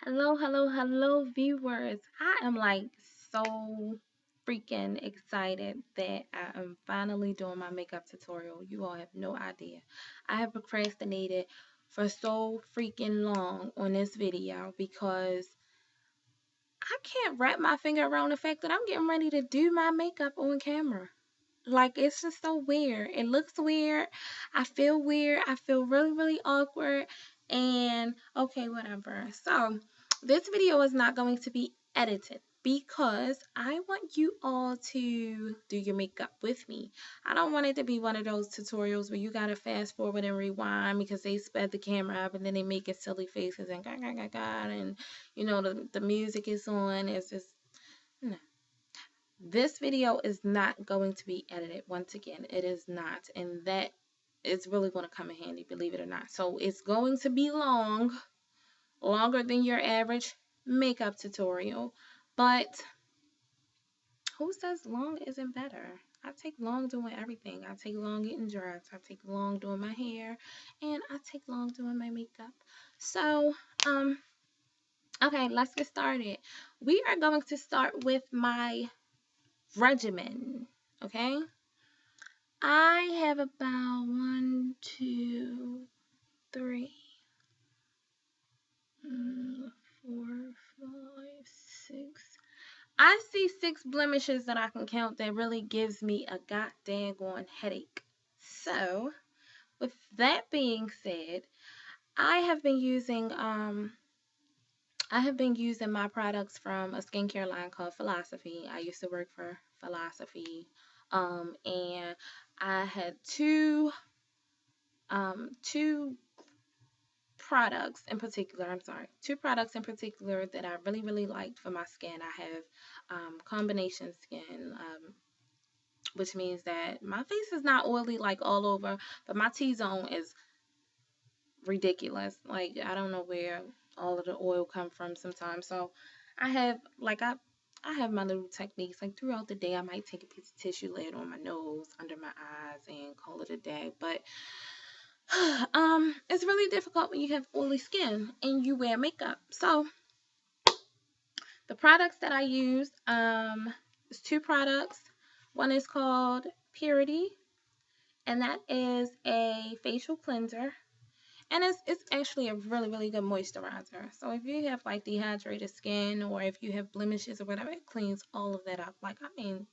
Hello, hello, hello, viewers. I am like so freaking excited that I am finally doing my makeup tutorial. You all have no idea. I have procrastinated for so freaking long on this video because I can't wrap my finger around the fact that I'm getting ready to do my makeup on camera. Like, it's just so weird. It looks weird. I feel weird. I feel really, really awkward. And okay, whatever. So, this video is not going to be edited because I want you all to do your makeup with me. I don't want it to be one of those tutorials where you gotta fast forward and rewind because they sped the camera up and then they make it silly faces and and the music is on. It's just no. This video is not going to be edited. Once again, it is not. And that is really going to come in handy, believe it or not. So it's going to be long, longer than your average makeup tutorial. But who says long isn't better? I take long doing everything. I take long getting dressed. I take long doing my hair. And I take long doing my makeup. So, okay, let's get started. We are going to start with my regimen. Okay? I have about one, two, three, 4, 5, 6. I see 6 blemishes that I can count that really gives me a goddamn headache. So, with that being said, I have been using my products from a skincare line called Philosophy. I used to work for Philosophy. And I had two products in particular, two products in particular that I really, really liked for my skin. I have combination skin, which means that my face is not oily like all over, but my T-zone is ridiculous. Like, I don't know where all of the oil come from sometimes. So I have I have my little techniques. Like throughout the day, I might take a piece of tissue, lay it on my nose, under my eyes, and call it a day. But it's really difficult when you have oily skin and you wear makeup. So the products that I use, is two products. One is called Purity, and that is a facial cleanser. And it's actually a really, really good moisturizer. So if you have like dehydrated skin or if you have blemishes or whatever, it cleans all of that up. Like, I mean,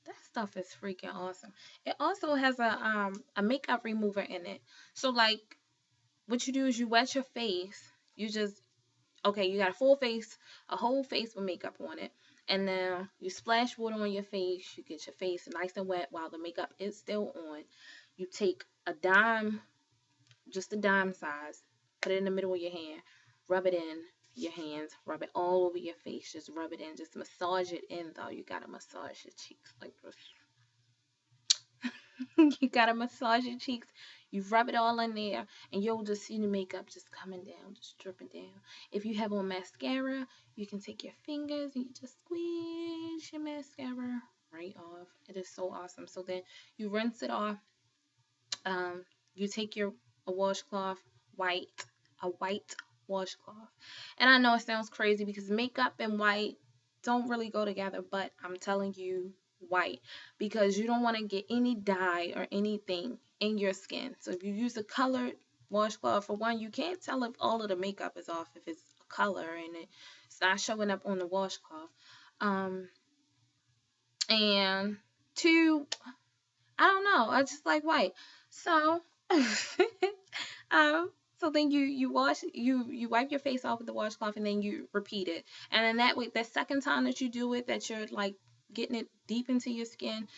that stuff is freaking awesome. It also has a makeup remover in it. So like what you do is you wet your face. You just okay, you got a full face, a whole face with makeup on it. And then you splash water on your face. You get your face nice and wet while the makeup is still on. You take a dime, just a dime size, put it in the middle of your hand, rub it in your hands, rub it all over your face, just rub it in, just massage it in though. You gotta massage your cheeks like this. You gotta massage your cheeks. You rub it all in there, and you'll just see the makeup just coming down, just dripping down. If you have on mascara, you can take your fingers and you just squeeze your mascara right off. It is so awesome. So then you rinse it off. You take your a washcloth, white, a white washcloth. And I know it sounds crazy because makeup and white don't really go together, but I'm telling you white because you don't want to get any dye or anything in your skin. So if you use a colored washcloth, for one, you can't tell if all of the makeup is off if it's a color and it's not showing up on the washcloth. Um, and two, I don't know. I just like white. So, so then you wash you wipe your face off with the washcloth and then you repeat it. And then that way, the second time that you do it, that you're like getting it deep into your skin,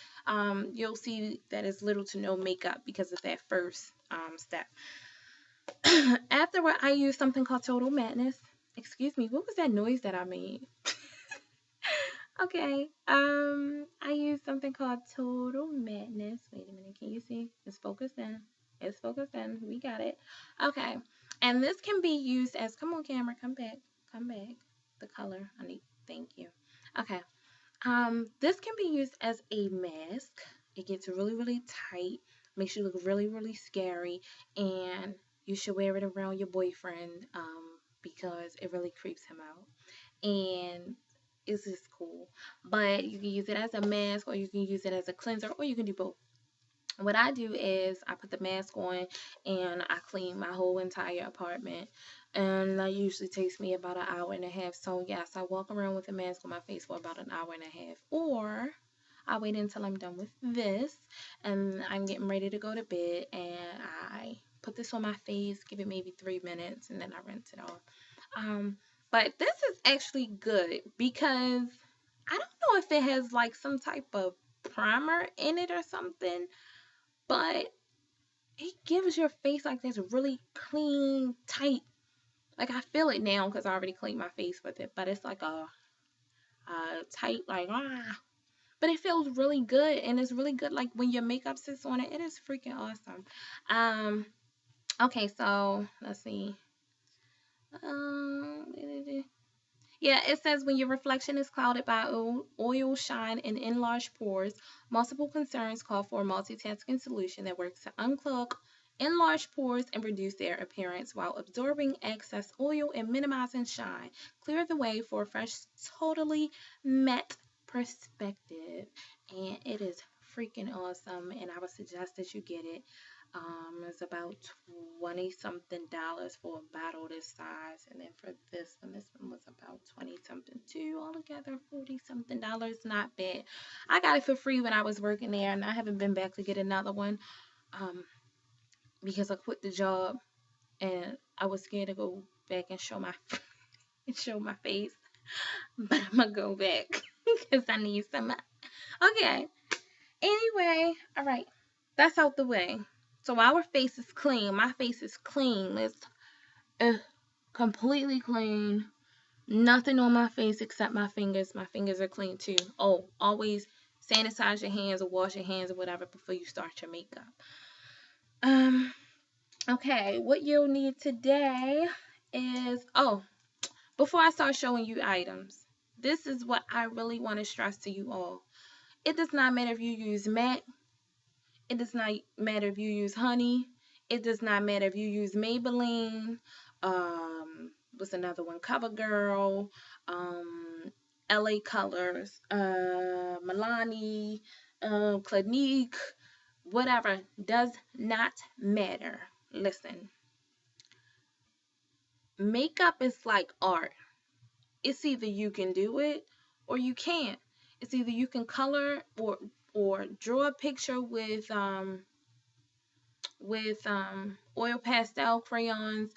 you'll see that it's little to no makeup because of that first step. Afterward, I use something called Total Madness. Excuse me, what was that noise that I made? Okay. I use something called Total Madness. Wait a minute. Can you see? It's focused in. It's focused in. We got it. Okay. And this can be used as, come on, camera, come back. Come back. The color. I need, thank you. Okay. This can be used as a mask. It gets really, really tight. Makes you look really, really scary. And you should wear it around your boyfriend, because it really creeps him out. And it's just cool. But you can use it as a mask, or you can use it as a cleanser, or you can do both. What I do is I put the mask on and I clean my whole entire apartment. And that usually takes me about an hour and a half. So, yes, I walk around with a mask on my face for about an hour and a half. Or I wait until I'm done with this and I'm getting ready to go to bed, and I put this on my face, give it maybe 3 minutes, and then I rinse it off. Um, but this is actually good because I don't know if it has like some type of primer in it or something, but it gives your face like this really clean, tight. Like I feel it now because I already cleaned my face with it, but it's like a tight, like But it feels really good, and it's really good. Like when your makeup sits on it, it is freaking awesome. Um, okay, so let's see. Um, Yeah, it says when your reflection is clouded by oil, shine, and enlarged pores, multiple concerns call for a multitasking solution that works to unclog enlarged pores and reduce their appearance while absorbing excess oil and minimizing shine. Clear the way for a fresh, totally matte perspective. And it is freaking awesome, and I would suggest that you get it. It's about 20 something dollars for a bottle this size, and then for this one was about 20 something too. Altogether, 40 something dollars. Not bad. I got it for free when I was working there, and I haven't been back to get another one um, because I quit the job and I was scared to go back and show my and show my face. But I'm gonna go back because I need some. Okay. Anyway, all right. That's out the way. So our face is clean. My face is clean. It's uh, completely clean. Nothing on my face except my fingers. My fingers are clean too. Oh, always sanitize your hands or wash your hands or whatever before you start your makeup. Um, okay, what you'll need today is before I start showing you items, this is what I really want to stress to you all. It does not matter if you use MAC. It does not matter if you use honey. It does not matter if you use Maybelline. What's another one? CoverGirl. LA Colors. Milani. Clinique. Whatever. Does not matter. Listen. Makeup is like art. It's either you can do it or you can't. It's either you can color or draw a picture with oil pastel crayons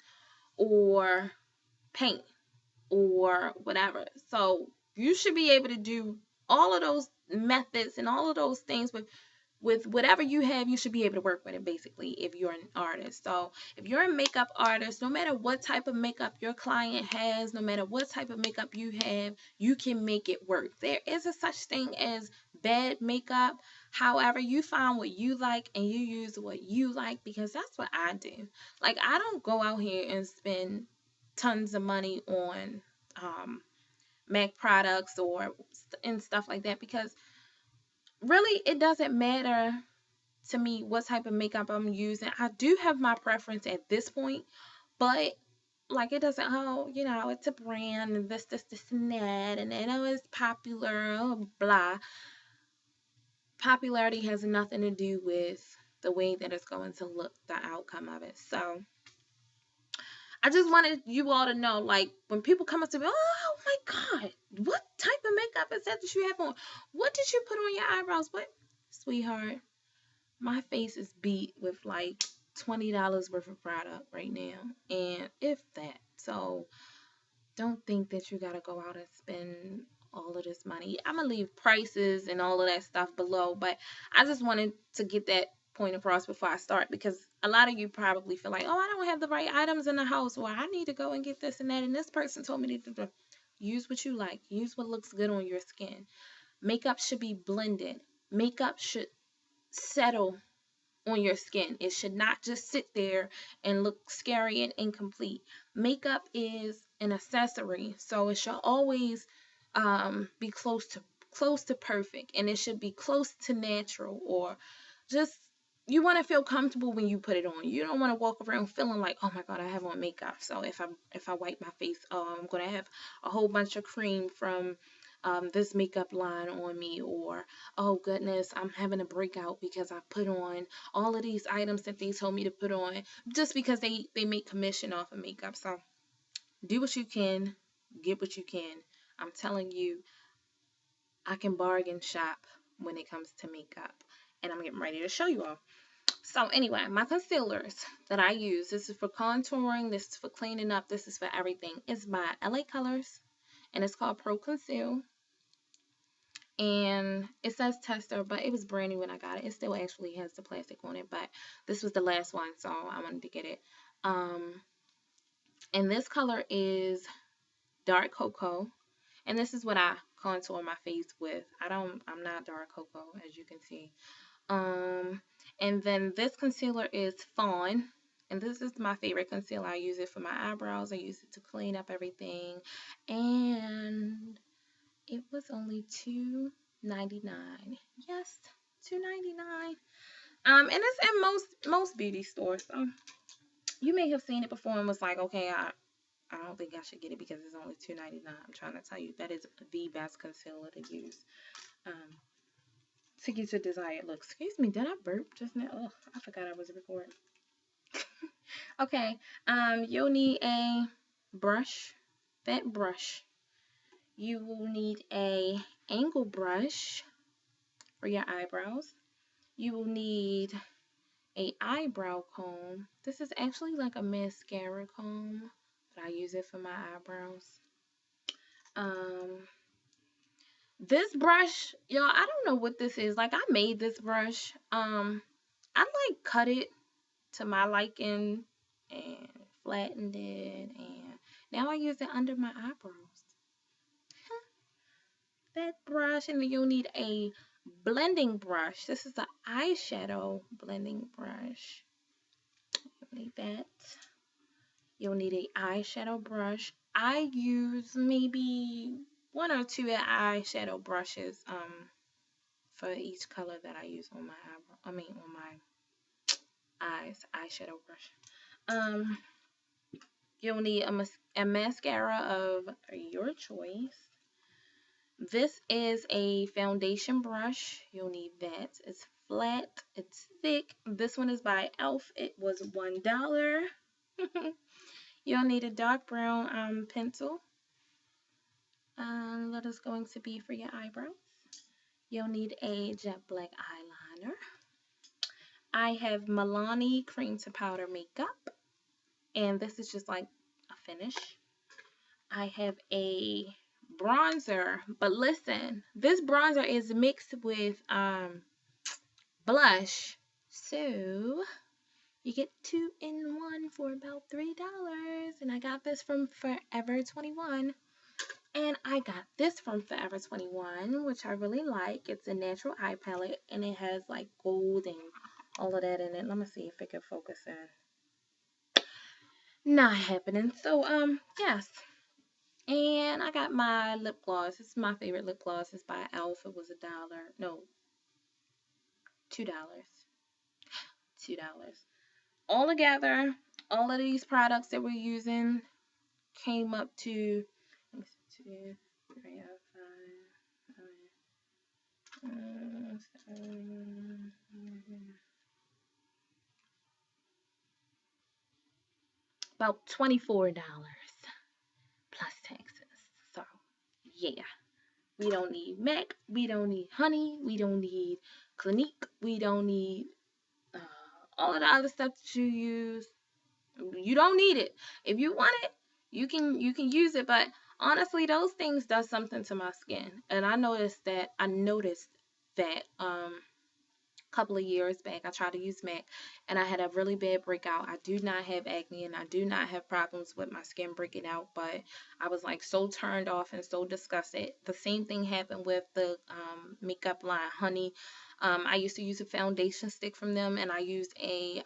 or paint or whatever. So you should be able to do all of those methods and all of those things with whatever you have. You should be able to work with it basically if you're an artist. So if you're a makeup artist, no matter what type of makeup your client has, no matter what type of makeup you have, you can make it work. There is a such thing as bad makeup. However, you find what you like and you use what you like, because that's what I do. Like I don't go out here and spend tons of money on um MAC products or and stuff like that, because really it doesn't matter to me what type of makeup I'm using. I do have my preference at this point, but like it doesn't, it's a brand and this and that, and it's popular, blah. Popularity has nothing to do with the way that it's going to look, the outcome of it. So I just wanted you all to know, like, when people come up to me, oh my God, what type of makeup is that you have on? What did you put on your eyebrows? What, sweetheart? My face is beat with like $20 worth of product right now, and if that. So don't think that you gotta go out and spend all of this money. I'm gonna leave prices and all of that stuff below, but I just wanted to get that point across before I start, because a lot of you probably feel like, oh, I don't have the right items in the house, or I need to go and get this and that, and this person told me to use what you like, use what looks good on your skin. Makeup should be blended. Makeup should settle on your skin. It should not just sit there and look scary and incomplete. Makeup is an accessory, so it should always be close to perfect, and it should be close to natural, or just you want to feel comfortable when you put it on. You don't want to walk around feeling like, oh my God, I have on makeup. So if I wipe my face, I'm gonna have a whole bunch of cream from this makeup line on me, or oh goodness, I'm having a breakout because I put on all of these items that they told me to put on just because they make commission off of makeup. So do what you can, get what you can. I'm telling you, I can bargain shop when it comes to makeup, and I'm getting ready to show you all. So anyway, my concealers that I use, this is for contouring, this is for cleaning up, this is for everything. It's by LA Colors, and it's called Pro Conceal. And it says tester, but it was brand new when I got it. It still actually has the plastic on it, but this was the last one, so I wanted to get it. And this color is dark cocoa, and this is what I contour my face with. I'm not dark cocoa, as you can see. Um, and then this concealer is Fawn. And this is my favorite concealer. I use it for my eyebrows. I use it to clean up everything. And it was only $2.99. Yes, $2.99. And it's in most beauty stores. So you may have seen it before and was like, okay, I don't think I should get it because it's only $2.99. I'm trying to tell you that is the best concealer to use. Um, to get your desired look. Excuse me, did I burp just now? Oh, I forgot I was recording. Okay, you'll need a brush, fat brush. You will need a angle brush for your eyebrows. You will need a eyebrow comb. This is actually like a mascara comb, but I use it for my eyebrows. Um, this brush, y'all, I don't know what this is. Like I made this brush. I like cut it to my liking and flattened it, and now I use it under my eyebrows. That brush, and then you'll need a blending brush. This is an eyeshadow blending brush. You'll need that. You'll need an eyeshadow brush. I use maybe one or two eyeshadow brushes for each color that I use on my eyebrow. On my eyes, eyeshadow brush. Um, You'll need a mascara of your choice. This is a foundation brush. You'll need that. It's flat, it's thick. This one is by e.l.f. It was $1. You'll need a dark brown pencil. That is going to be for your eyebrows. You'll need a jet black eyeliner. I have Milani cream to powder makeup, and this is just like a finish. I have a bronzer, but listen, this bronzer is mixed with blush, so you get 2 in 1 for about $3. And I got this from Forever 21. And I got this from Forever 21, which I really like. It's a natural eye palette, and it has like gold and all of that in it. Let me see if it can focus in. Not happening. So yes. And I got my lip gloss. This is my favorite lip gloss. It's by e.l.f. It was $1. No, $2. $2. All together, all of these products that we're using came up to 2, 3, 5, 7, about $24 plus taxes. So yeah. We don't need MAC. We don't need Honey. We don't need Clinique. We don't need uh, all of the other stuff that you use. You don't need it. If you want it, you can use it. But honestly, those things does something to my skin, and I noticed that a couple of years back I tried to use MAC, and I had a really bad breakout. I do not have acne, and I do not have problems with my skin breaking out, but I was like so turned off and so disgusted. The same thing happened with the makeup line Honey. I used to use a foundation stick from them, and I used a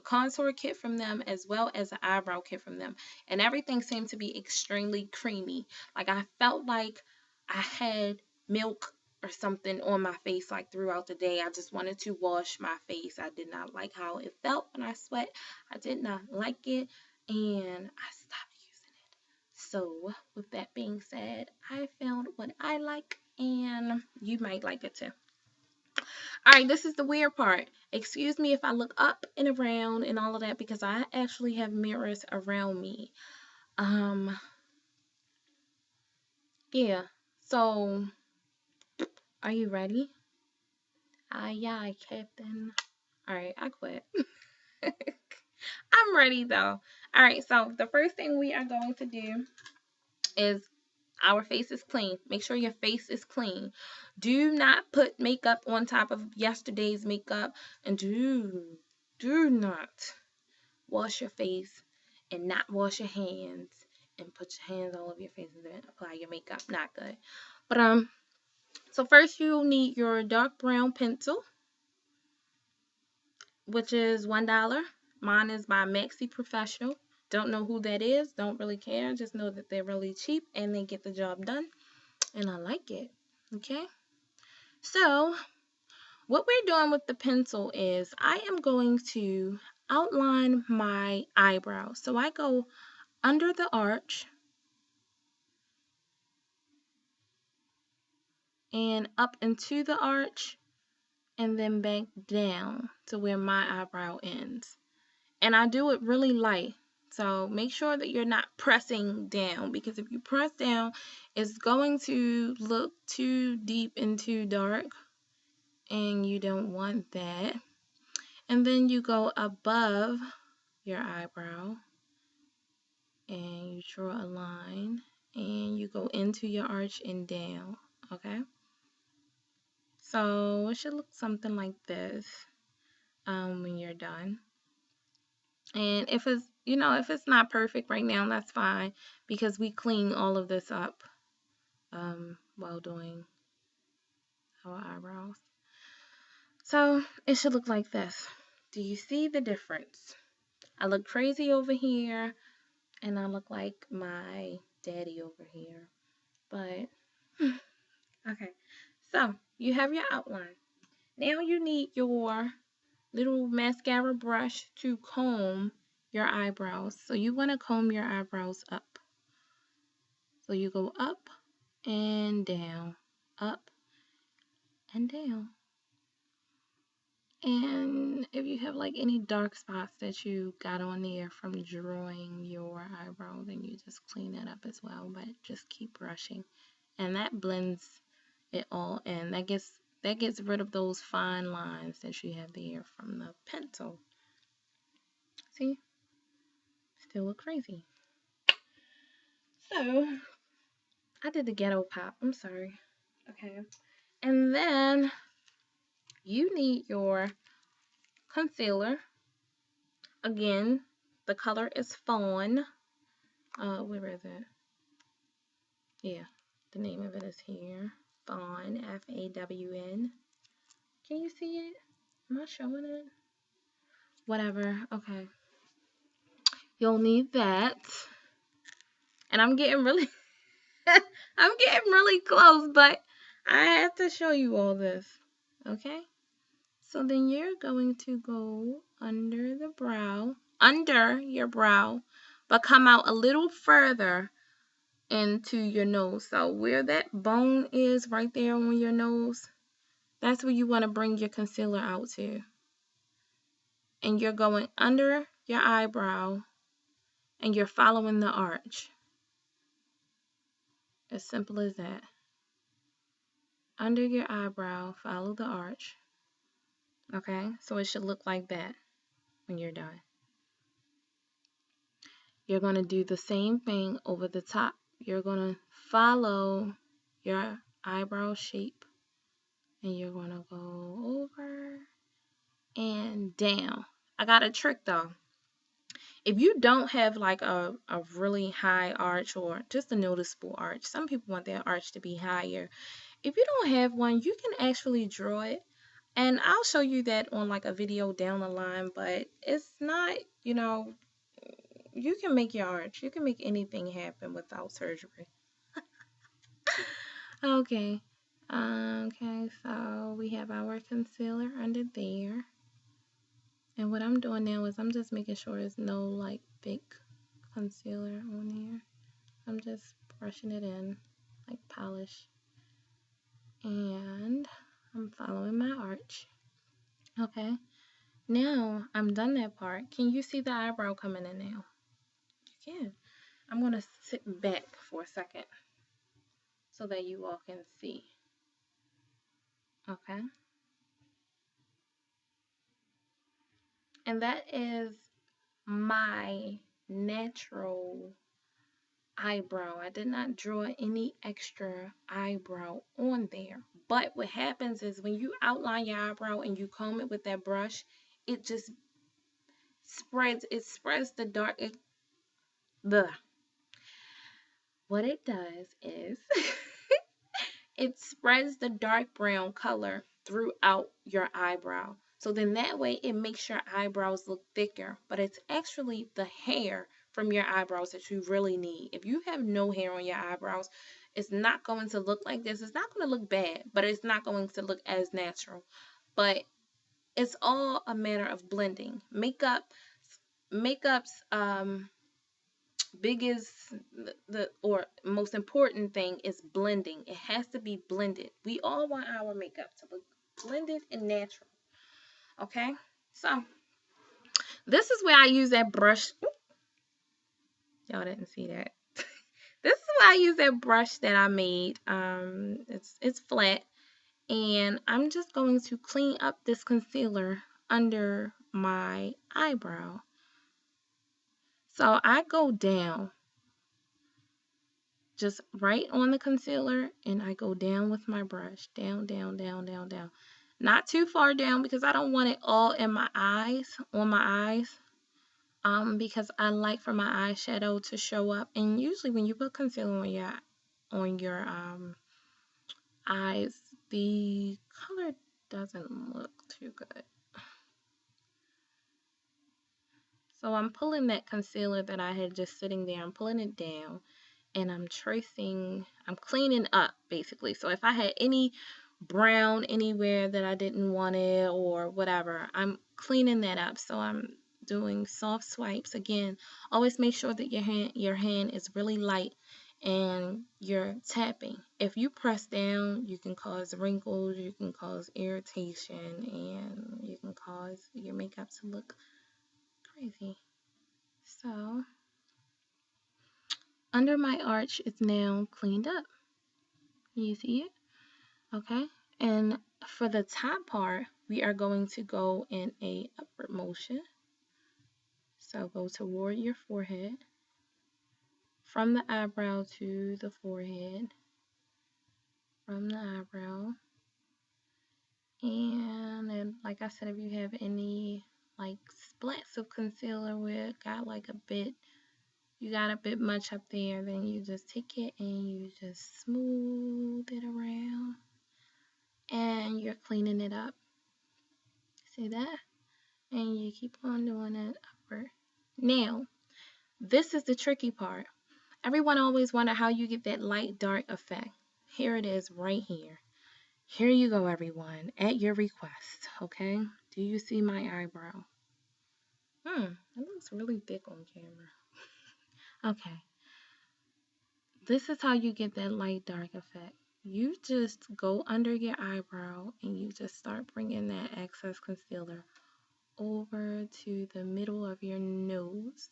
contour kit from them as well as an eyebrow kit from them, and everything seemed to be extremely creamy. Like I felt like I had milk or something on my face like throughout the day. I just wanted to wash my face. I did not like how it felt when I sweat. I did not like it, and I stopped using it. So, with that being said, I found what I like, and you might like it too. All right, this is the weird part. Excuse me if I look up and around and all of that because I actually have mirrors around me. Um, yeah. So, are you ready? Aye, aye, Captain. All right, I quit. I'm ready though. All right, so the first thing we are going to do is our face is clean. Make sure your face is clean. Do not put makeup on top of yesterday's makeup, and do not wash your face and not wash your hands and put your hands all over your face and then apply your makeup. Not good. But so first you'll need your dark brown pencil, which is $1. Mine is by Maxi Professional. Don't know who that is. Don't really care. Just know that they're really cheap and they get the job done. And I like it. Okay. So what we're doing with the pencil is I am going to outline my eyebrows. So I go under the arch and up into the arch and then back down to where my eyebrow ends. And I do it really light. So make sure that you're not pressing down, because if you press down, it's going to look too deep and too dark, and you don't want that. And then you go above your eyebrow and you draw a line and you go into your arch and down, okay? So it should look something like this when you're done. And if it's, if it's not perfect right now, that's fine, because we clean all of this up while doing our eyebrows. So it should look like this. Do you see the difference? I look crazy over here, and I look like my daddy over here. But, okay. So you have your outline. Now you need your little mascara brush to comb your eyebrows. So you want to comb your eyebrows up. So you go up and down, up and down. And if you have like any dark spots that you got on there from drawing your eyebrow, then you just clean that up as well. But just keep brushing, and that blends it all in. That gets rid of those fine lines that you have there from the pencil. See, still look crazy. So I did the ghetto pop. I'm sorry. Okay, and then you need your concealer. Again, the color is Fawn. Where is it? Yeah, the name of it is here. Fawn, Fawn. Can you see it? Am I showing it? Whatever. Okay. You'll need that. And I'm getting really I'm getting really close, but I have to show you all this. Okay? So then you're going to go under the brow, under your brow, but come out a little further into your nose. So where that bone is right there on your nose, that's where you want to bring your concealer out to. And you're going under your eyebrow and you're following the arch. As simple as that. Under your eyebrow, follow the arch. Okay, so it should look like that when you're done. You're going to do the same thing over the top. You're going to follow your eyebrow shape and you're going to go over and down. I got a trick though. If you don't have like a really high arch or just a noticeable arch, some people want their arch to be higher. If you don't have one, you can actually draw it. And I'll show you that on like a video down the line, but it's not, you can make your arch. You can make anything happen without surgery. Okay. Okay, so we have our concealer under there. And what I'm doing now is I'm just making sure there's no like thick concealer on there. I'm just brushing it in like polish. And I'm following my arch. Okay. Now I'm done that part. Can you see the eyebrow coming in now? You can. I'm going to sit back for a second so that you all can see. Okay. And that is my natural eyebrow. I did not draw any extra eyebrow on there. But what happens is when you outline your eyebrow and you comb it with that brush, it just spreads the dark the what it does is it spreads the dark brown color throughout your eyebrow. So then that way it makes your eyebrows look thicker, but it's actually the hair from your eyebrows that you really need. If you have no hair on your eyebrows, it's not going to look like this. It's not going to look bad, but it's not going to look as natural. But it's all a matter of blending. Makeup's biggest the or most important thing is blending. It has to be blended. We all want our makeup to look blended and natural. Okay, so this is where I use that brush. Y'all didn't see that. This is where I use that brush that I made. It's flat, and I'm just going to clean up this concealer under my eyebrow. So I go down just right on the concealer, and I go down with my brush, down, down, down, down, down. Not too far down because I don't want it all in my eyes, on my eyes, because I like for my eyeshadow to show up. And usually when you put concealer on your eyes, the color doesn't look too good. So I'm pulling that concealer that I had just sitting there, I'm pulling it down, and I'm cleaning up basically. So if I had any brown anywhere that I didn't want it or whatever, I'm cleaning that up. So I'm doing soft swipes. Again, always make sure that your hand is really light and you're tapping. If you press down, you can cause wrinkles, you can cause irritation, and you can cause your makeup to look crazy. So under my arch is now cleaned up. You see it? Okay. And for the top part, we are going to go in a upward motion. So go toward your forehead, from the eyebrow to the forehead, from the eyebrow. And then, like I said, if you have any like splats of concealer where it got like you got a bit much up there, then you just take it and you just smooth it around and you're cleaning it up. See that? And you keep on doing it upward. Now, this is the tricky part. Everyone always wonder how you get that light dark effect. Here it is right here. Here you go, everyone, at your request, okay? Do you see my eyebrow? It looks really thick on camera. Okay. This is how you get that light dark effect. You just go under your eyebrow and you just start bringing that excess concealer over to the middle of your nose.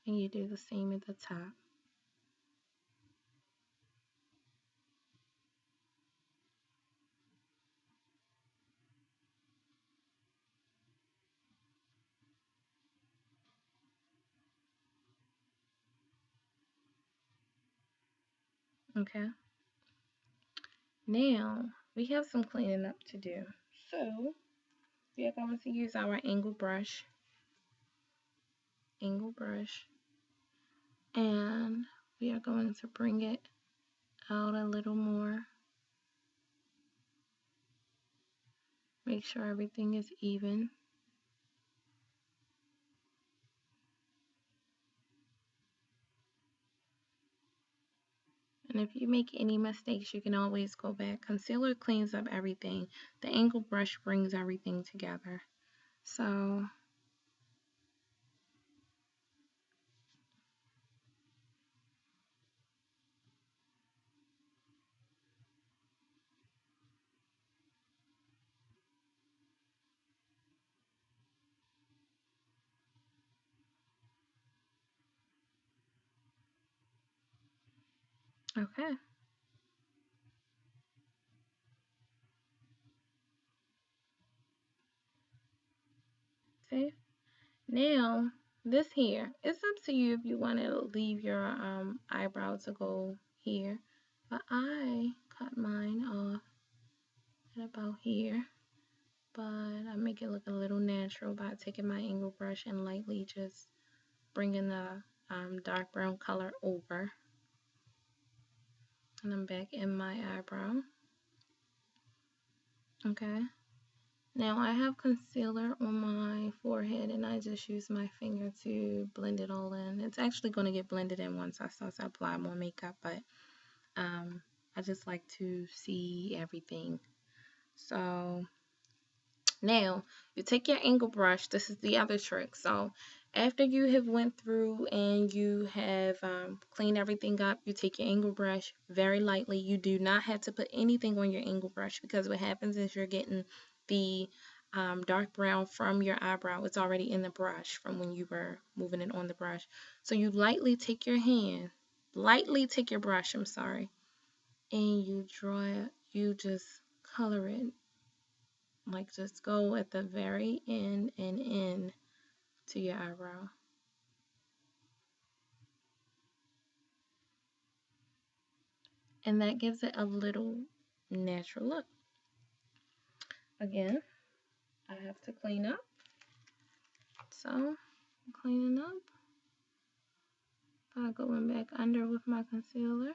And you do the same at the top. Okay. Now, we have some cleaning up to do. So, we are going to use our angle brush, and we are going to bring it out a little more. Make sure everything is even. And if you make any mistakes, you can always go back. Concealer cleans up everything. The angle brush brings everything together. So, okay. See? Now, this here, it's up to you if you want to leave your eyebrow to go here. But I cut mine off at about here. But I make it look a little natural by taking my angle brush and lightly just bringing the dark brown color over. And I'm back in my eyebrow. Okay. Now I have concealer on my forehead and I just use my finger to blend it all in. It's actually going to get blended in once I start to apply more makeup, but I just like to see everything. So now you take your angle brush. This is the other trick. So after you have went through and you have cleaned everything up, you take your angle brush very lightly. You do not have to put anything on your angle brush because what happens is you're getting the dark brown from your eyebrow. It's already in the brush from when you were moving it on the brush. So you lightly take your hand, lightly take your brush, I'm sorry, and you draw it, you just color it. Like just go at the very end and in to your eyebrow. And that gives it a little natural look. Again, I have to clean up. So, cleaning up by going back under with my concealer.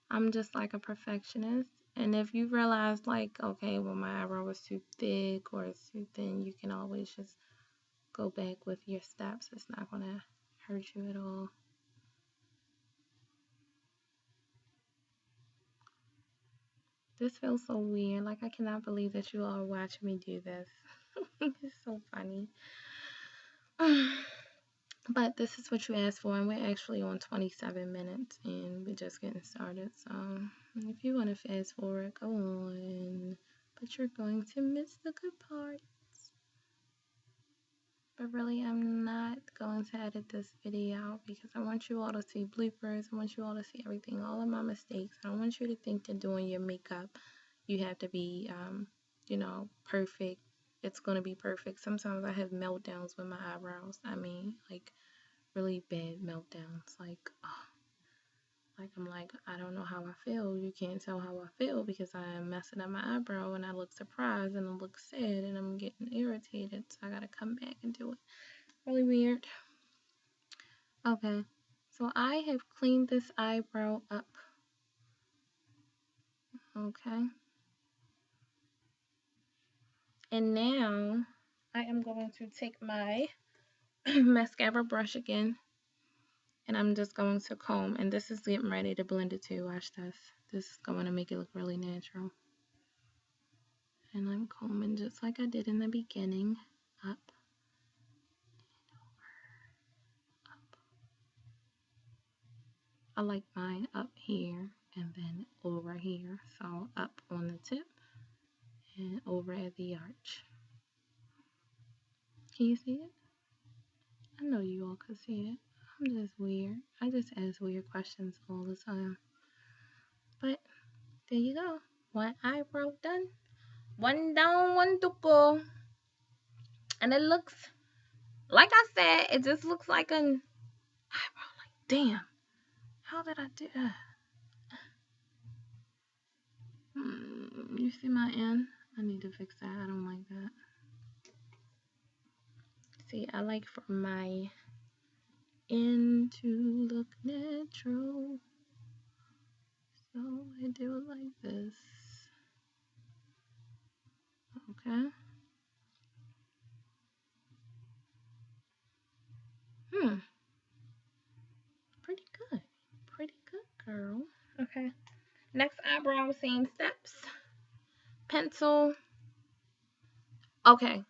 I'm just like a perfectionist. And if you realize like, okay, well my eyebrow was too thick or it's too thin, you can always just go back with your steps. It's not going to hurt you at all. This feels so weird. Like, I cannot believe that you all are watching me do this. It's so funny. But this is what you asked for, and we're actually on 27 minutes, and we're just getting started. So, if you want to fast forward, go on. But you're going to miss the good part. But really, I'm not going to edit this video because I want you all to see bloopers. I want you all to see everything, all of my mistakes. I don't want you to think that doing your makeup, you have to be, perfect. It's going to be perfect. Sometimes I have meltdowns with my eyebrows. I mean, like, really bad meltdowns. Like I'm like, I don't know how I feel. You can't tell how I feel because I am messing up my eyebrow and I look surprised and I look sad and I'm getting irritated. So I gotta come back and do it. Really weird. Okay, so I have cleaned this eyebrow up. Okay, and now I am going to take my mascara brush again and I'm just going to comb, and this is getting ready to blend it too. Watch this. This is going to make it look really natural. And I'm combing just like I did in the beginning, up. I like mine up here and then over here. So up on the tip and over at the arch. Can you see it? I know you all can see it. I'm just weird. I just ask weird questions all the time. But there you go. One eyebrow done. One down, one to go. And it looks, like I said, it just looks like an eyebrow. Like, damn. How did I do that? You see my end? I need to fix that. I don't like that. See, I like for my end to look natural. So I do it like this. Okay. Pretty good. Pretty good, curl. Okay. Next eyebrow, same steps. Pencil. Okay.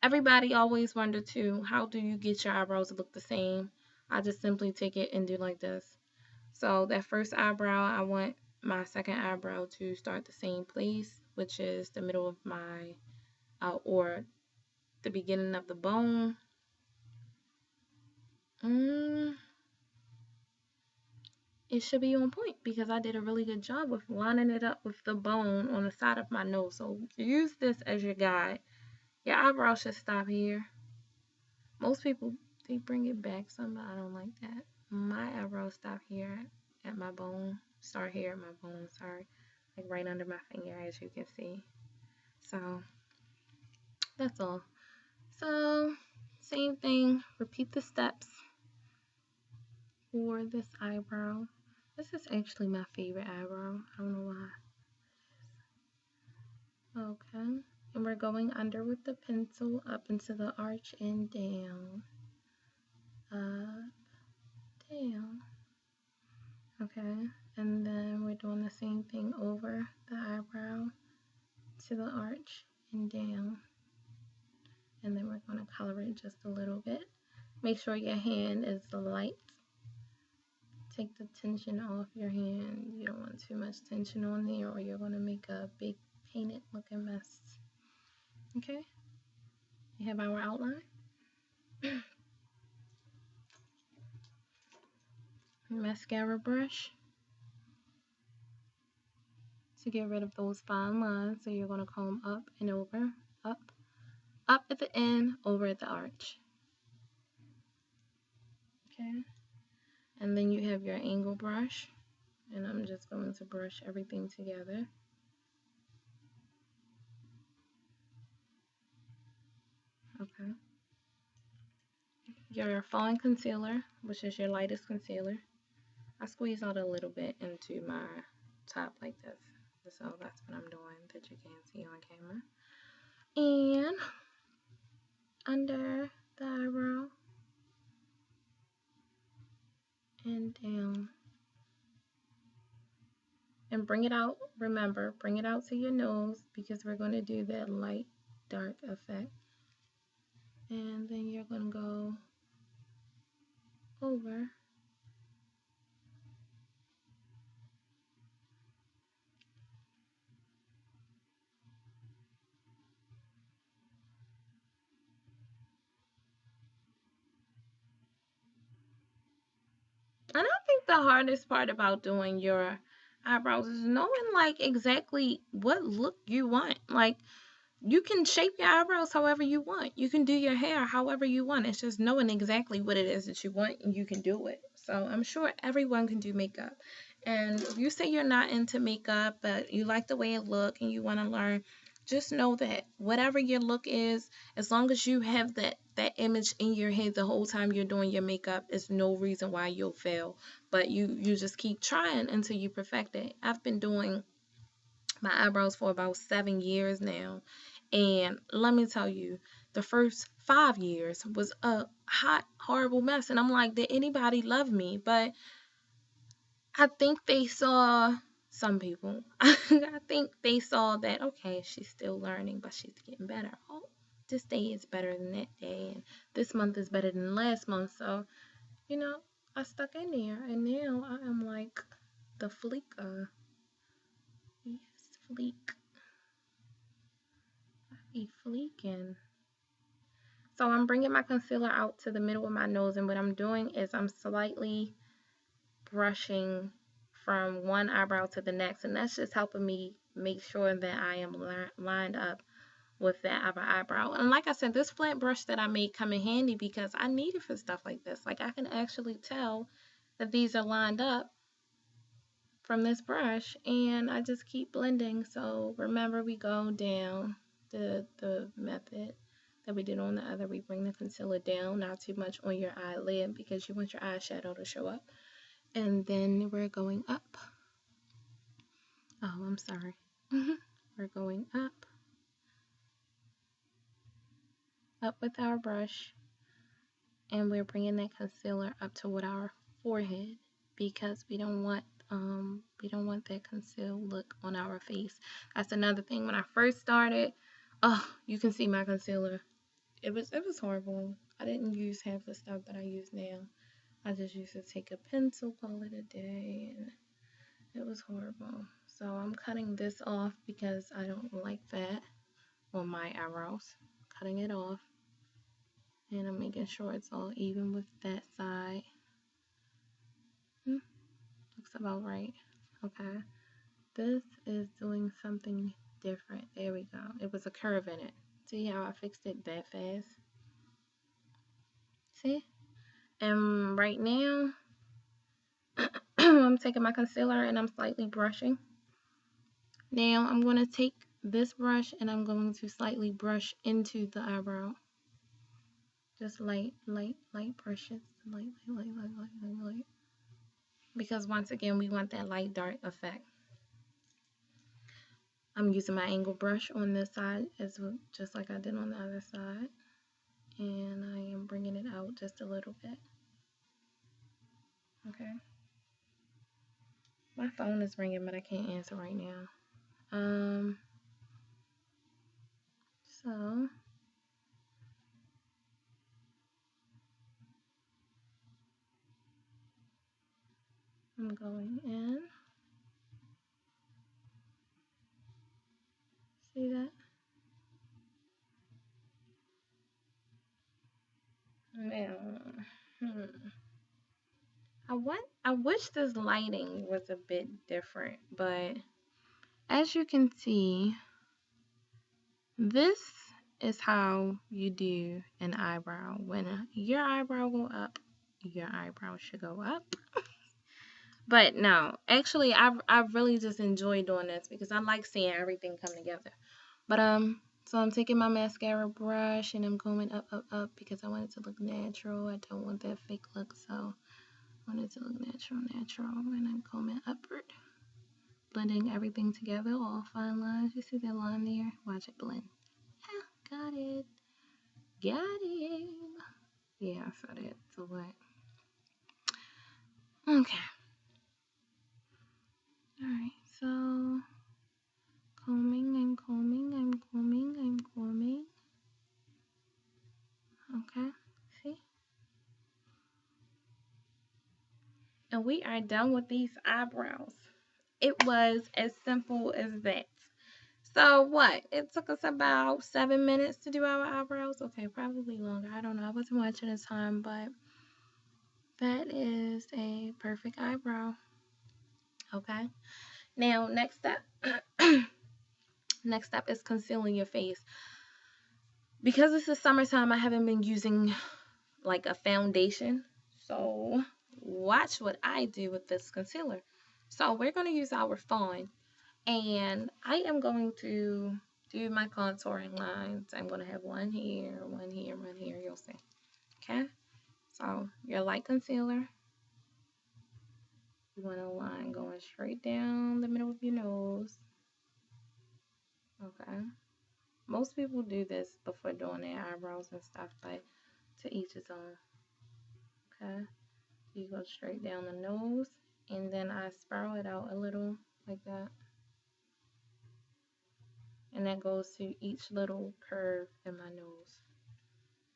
Everybody always wonder too, how do you get your eyebrows to look the same? I just simply take it and do like this. So that first eyebrow, I want my second eyebrow to start the same place, which is the middle of my, or the beginning of the bone. Mm, it should be on point because I did a really good job with lining it up with the bone on the side of my nose. So use this as your guide. Your eyebrow should stop here. Most people, they bring it back some, but I don't like that. My eyebrows stop here at my bone. Start here at my bone, sorry. Like right under my finger, as you can see. So that's all. So same thing, repeat the steps for this eyebrow. This is actually my favorite eyebrow. I don't know why. Okay. And we're going under with the pencil up into the arch and down. Up, down. Okay. And then we're doing the same thing over the eyebrow to the arch and down. And then we're going to color it just a little bit. Make sure your hand is light. Take the tension off your hand. You don't want too much tension on there or you're going to make a big painted looking mess. Okay, we have our outline. Mascara brush to get rid of those fine lines. So you're going to comb up and over, up at the end, over at the arch. Okay, and then you have your angle brush, and I'm just going to brush everything together. Okay. Your falling concealer, which is your lightest concealer. I squeeze out a little bit into my top like this. So that's what I'm doing that you can't see on camera. And under the eyebrow and down. And bring it out, remember, bring it out to your nose because we're going to do that light dark effect. And then you're going to go over. And I think the hardest part about doing your eyebrows is knowing like exactly what look you want. Like you can shape your eyebrows however you want. You can do your hair however you want. It's just knowing exactly what it is that you want and you can do it. So I'm sure everyone can do makeup. And if you say you're not into makeup, but you like the way it look and you want to learn, just know that whatever your look is, as long as you have that image in your head the whole time you're doing your makeup, is no reason why you'll fail. But you just keep trying until you perfect it. I've been doing my eyebrows for about 7 years now. And let me tell you, the first 5 years was a hot, horrible mess. And I'm like, did anybody love me? But I think they saw, some people, I think they saw that, okay, she's still learning, but she's getting better. Oh, this day is better than that day. And this month is better than last month. So, I stuck in there. And now I am like the fleeker. Yes, fleek. I be fleeking. So I'm bringing my concealer out to the middle of my nose, and what I'm doing is I'm slightly brushing from one eyebrow to the next, and that's just helping me make sure that I am lined up with that other eyebrow. And like I said, this flat brush that I made come in handy because I need it for stuff like this. Like I can actually tell that these are lined up from this brush, and I just keep blending. So remember, we go down the method that we did on the other. We bring the concealer down, not too much on your eyelid because you want your eyeshadow to show up. And then we're going up. Oh, I'm sorry. We're going up with our brush, and we're bringing that concealer up toward our forehead because we don't want We don't want that concealed look on our face. That's another thing. When I first started, oh, you can see my concealer. It was horrible. I didn't use half the stuff that I use now. I just used to take a pencil, call it a day, and it was horrible. So I'm cutting this off because I don't like that on my eyebrows. Cutting it off, and I'm making sure it's all even with that side. Looks about right. Okay. This is doing something different. There we go. It was a curve in it. See how I fixed it that fast? See? And right now, I'm taking my concealer and I'm slightly brushing. Now I'm going to take this brush and I'm going to slightly brush into the eyebrow. Just light brushes. Light. Because once again, we want that light dark effect. I'm using my angle brush on this side as well, just like I did on the other side. And I am bringing it out just a little bit. Okay. My phone is ringing, but I can't answer right now. So I'm going in. See that? Now, I wish this lighting was a bit different, but as you can see, this is how you do an eyebrow. When your eyebrow go up, your eyebrow should go up. But no, actually, I really just enjoy doing this because I like seeing everything come together. But so I'm taking my mascara brush and I'm going up because I want it to look natural. I don't want that fake look, so I want it to look natural, and I'm combing upward, blending everything together, all fine lines. You see that line there? Watch it blend. Yeah, got it. Got it. Yeah, I saw that. So what? Okay. Alright, so combing, I'm combing. Okay, see? And we are done with these eyebrows. It was as simple as that. So what? It took us about 7 minutes to do our eyebrows. Okay, probably longer. I don't know. I wasn't watching the time, but that is a perfect eyebrow. Okay. Now, next step. Next step is concealing your face. Because it's the summertime, I haven't been using like a foundation. So watch what I do with this concealer. So we're going to use our Fawn. And I am going to do my contouring lines. I'm going to have one here, one here, one here. You'll see. Okay? So your light concealer. You want a line going straight down the middle of your nose. Okay? Most people do this before doing their eyebrows and stuff, but to each his own. Okay? You go straight down the nose, and then I spiral it out a little like that. And that goes to each little curve in my nose.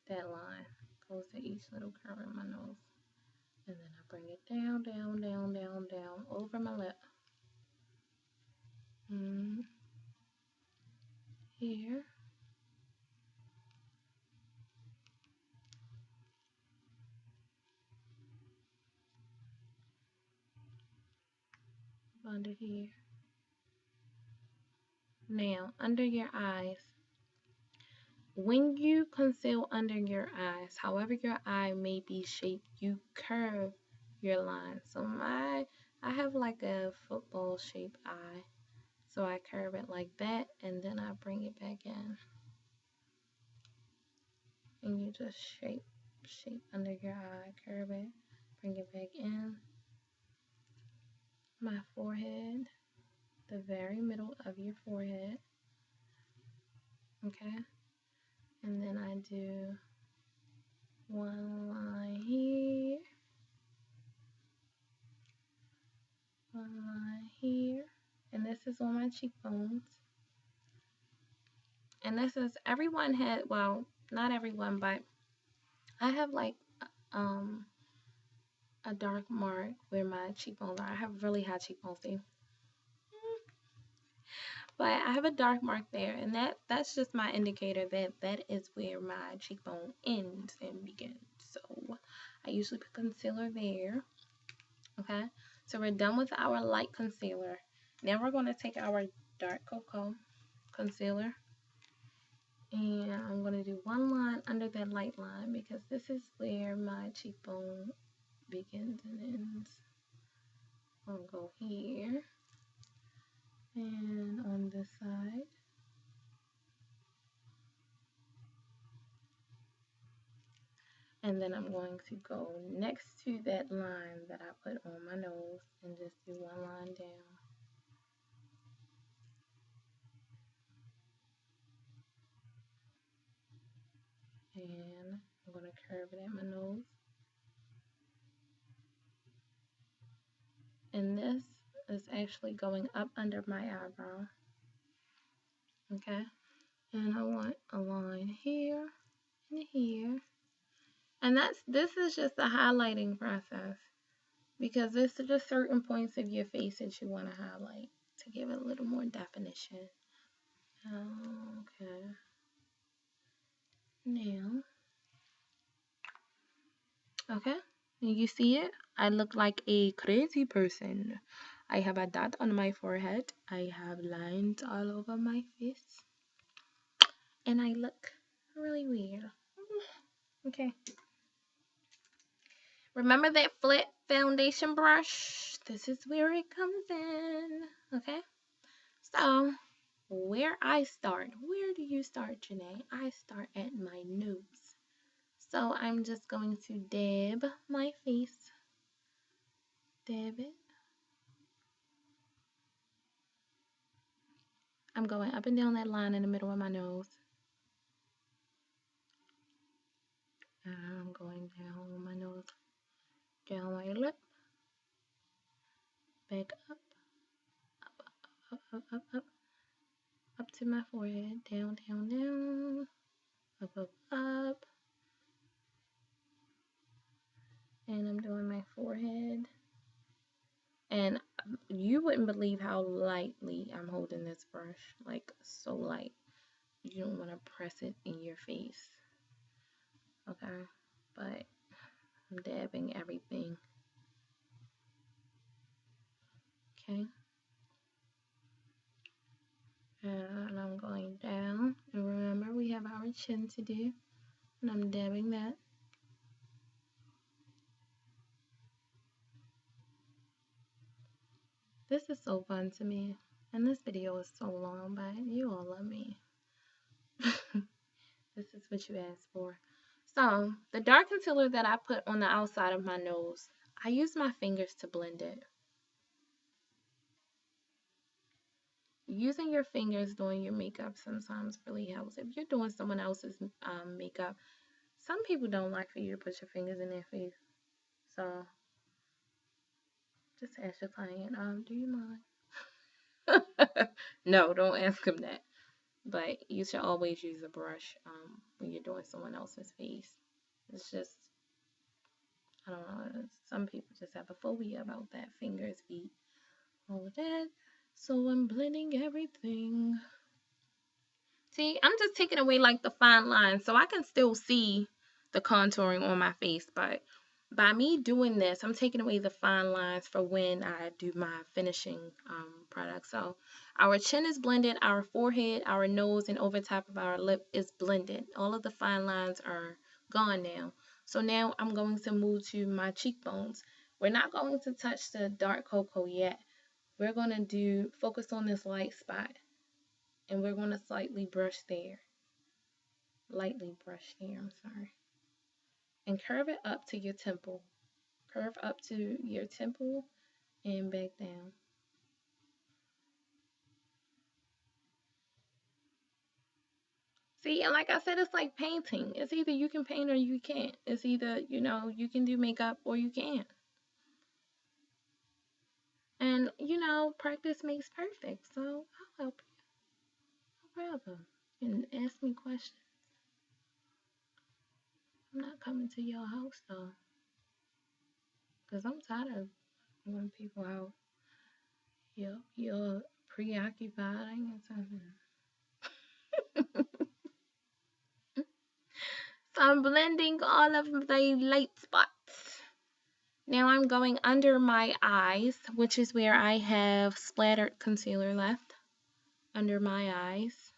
That line goes to each little curve in my nose. And then I bring it down over my lip. Here. Under here. Now, under your eyes. When you conceal under your eyes, however your eye may be shaped, you curve your line. So I have like a football shaped eye. So I curve it like that, and then I bring it back in. And you just shape under your eye, curve it, bring it back in. My forehead, the very middle of your forehead. Okay? And then I do one line here, one on my cheekbones. And this is, everyone had, well, not everyone, but I have like um a dark mark where my cheekbones are. I have really high cheekbones too. But I have a dark mark there, and that's just my indicator that that is where my cheekbone ends and begins. So I usually put concealer there. Okay, so we're done with our light concealer. Now we're going to take our dark cocoa concealer, and I'm going to do one line under that light line because this is where my cheekbone begins and ends. I'll go here and on this side. And then I'm going to go next to that line that I put on my nose and just do one line down. And I'm going to curve it at my nose. And this is actually going up under my eyebrow. Okay? And I want a line here and here. And this is just a highlighting process because there's just certain points of your face that you want to highlight to give it a little more definition. Okay. Now, okay, you see it? I look like a crazy person. I have a dot on my forehead. I have lines all over my face. And I look really weird. Okay. Remember that flat foundation brush? This is where it comes in. Okay? So, where I start. Where do you start, Janae? I start at my nose. So, I'm just going to dab my face. Dab it. I'm going up and down that line in the middle of my nose. And I'm going down my nose, down my lip, back up, up to my forehead, down, down, down, up. And I'm doing my forehead. And you wouldn't believe how lightly I'm holding this brush, like so light. You don't want to press it in your face. Okay, but I'm dabbing everything. Okay. And I'm going down. And remember, we have our chin to do. And I'm dabbing that. This is so fun to me. And this video is so long, but you all love me. This is what you asked for. So, the dark concealer that I put on the outside of my nose, I use my fingers to blend it. Using your fingers doing your makeup sometimes really helps. If you're doing someone else's makeup, some people don't like for you to put your fingers in their face. So, just ask your client, do you mind? No, don't ask them that. But you should always use a brush when you're doing someone else's face. It's just, I don't know, some people just have a phobia about that. Fingers, feet, all of that. So I'm blending everything. See, I'm just taking away like the fine lines so I can still see the contouring on my face. But by me doing this, I'm taking away the fine lines for when I do my finishing product. So our chin is blended, our forehead, our nose, and over top of our lip is blended. All of the fine lines are gone now. So now I'm going to move to my cheekbones. We're not going to touch the dark cocoa yet. We're going to focus on this light spot. And we're going to slightly brush there. Lightly brush here, I'm sorry. And curve it up to your temple. Curve up to your temple and back down. See, and like I said, it's like painting. It's either you can paint or you can't. It's either, you can do makeup or you can't. And you know, practice makes perfect. So I'll help you. No problem. And ask me questions. I'm not coming to your house though, because I'm tired of when people out. You're preoccupied or something. So I'm blending all of the light spots. Now I'm going under my eyes, which is where I have splattered concealer left. Under my eyes.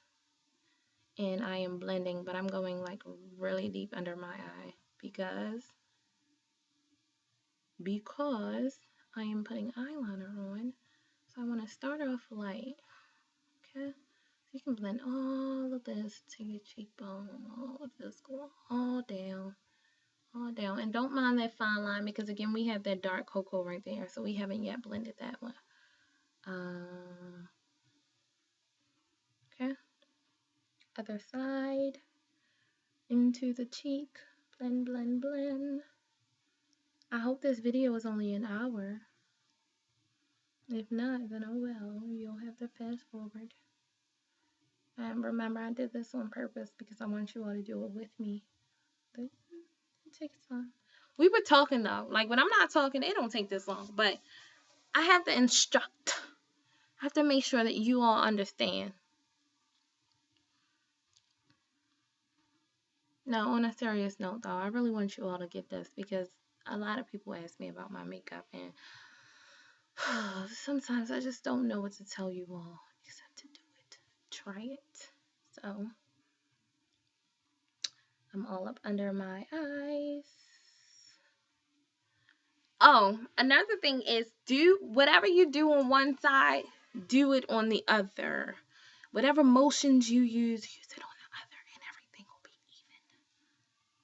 And I am blending, but I'm going like really deep under my eye because I am putting eyeliner on. So I want to start off light. Okay? So you can blend all of this to your cheekbone. All of this go all down. All down. And don't mind that fine line because again we have that dark cocoa right there. So we haven't yet blended that one. Okay. Other side. Into the cheek. Blend, blend, blend. I hope this video is only an hour. If not, then oh well, you'll have to fast forward. And remember, I did this on purpose because I want you all to do it with me. But it takes time. We were talking though. Like when I'm not talking, it don't take this long. But I have to instruct. I have to make sure that you all understand. Now, on a serious note though, I really want you all to get this because a lot of people ask me about my makeup and sometimes I just don't know what to tell you all except to do it. Try it. So I'm all up under my eyes. Oh, another thing is do whatever you do on one side, do it on the other. Whatever motions you use it on the other, and everything will be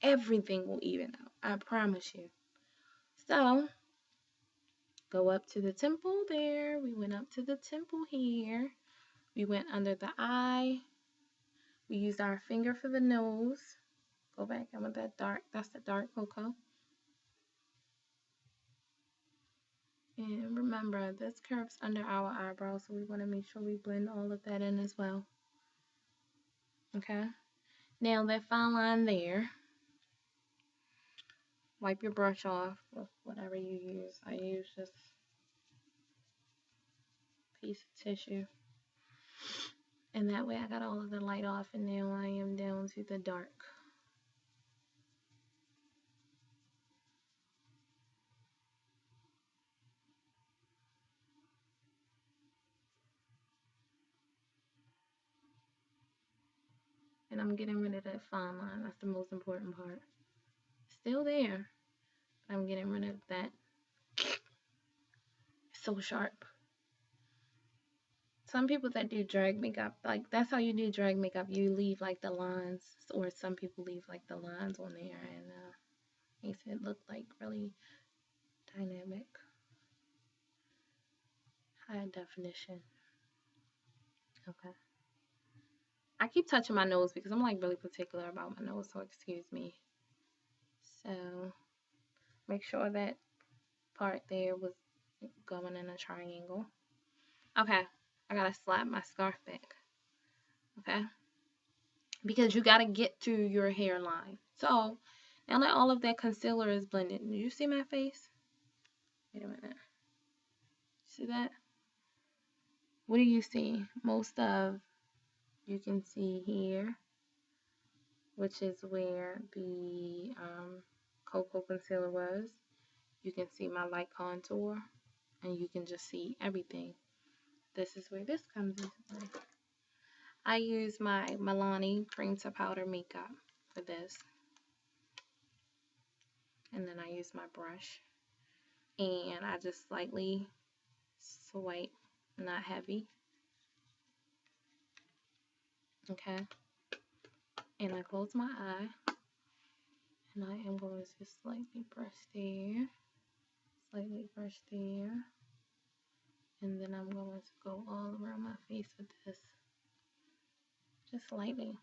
even. Everything will even out. I promise you. So, go up to the temple there. We went up to the temple here. We went under the eye. We used our finger for the nose. Go back. I want that dark. That's the dark cocoa. And remember, this curves under our eyebrows, so we want to make sure we blend all of that in as well. Okay? Now, that fine line there, wipe your brush off with whatever you use. I use this piece of tissue. And that way I got all of the light off, and now I am down to the dark. And I'm getting rid of that fine line. That's the most important part. Still there. But I'm getting rid of that. So sharp. Some people that do drag makeup, like that's how you do drag makeup. You leave like the lines, or some people leave like the lines on there, and makes it look like really dynamic, high definition. Okay. I keep touching my nose because I'm like really particular about my nose, so excuse me. So make sure that part there was going in a triangle. Okay, I gotta slap my scarf back. Okay, because you gotta get to your hairline. So now that all of that concealer is blended, do you see my face? Wait a minute. See that? What do you see? Most of you can see here, which is where the cocoa concealer was. You can see my light contour, and you can just see everything. This is where this comes into play. I use my Milani cream to powder makeup for this. And then I use my brush. And I just slightly swipe, not heavy. Okay. And I close my eye. And I am going to slightly brush there. Slightly brush there. And then I'm going to go all around my face with this. Just lightly.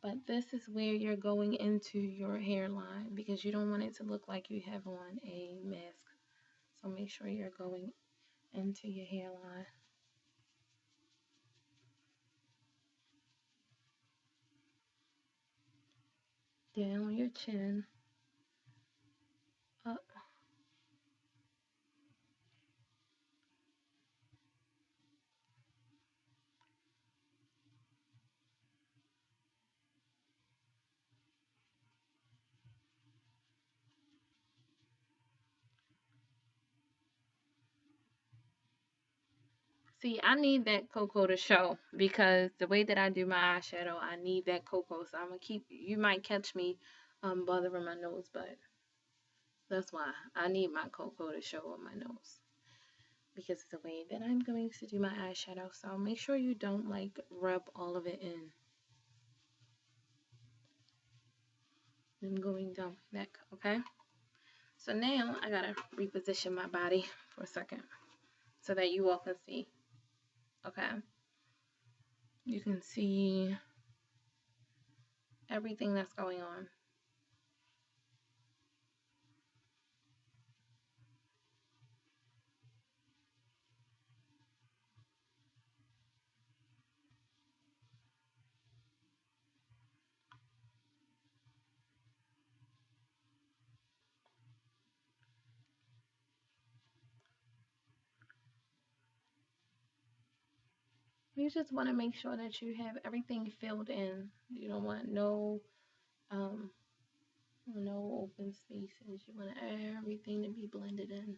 But this is where you're going into your hairline because you don't want it to look like you have on a mask. So make sure you're going into your hairline. Down your chin. Up. See, I need that cocoa to show because the way that I do my eyeshadow, I need that cocoa. So I'm gonna keep. You might catch me bothering my nose, but that's why I need my cocoa to show on my nose because it's the way that I'm going to do my eyeshadow. So make sure you don't like rub all of it in. I'm going down my neck, okay? So now I gotta reposition my body for a second so that you all can see, okay? You can see everything that's going on. You just want to make sure that you have everything filled in. You don't want um no open spaces. You want everything to be blended in.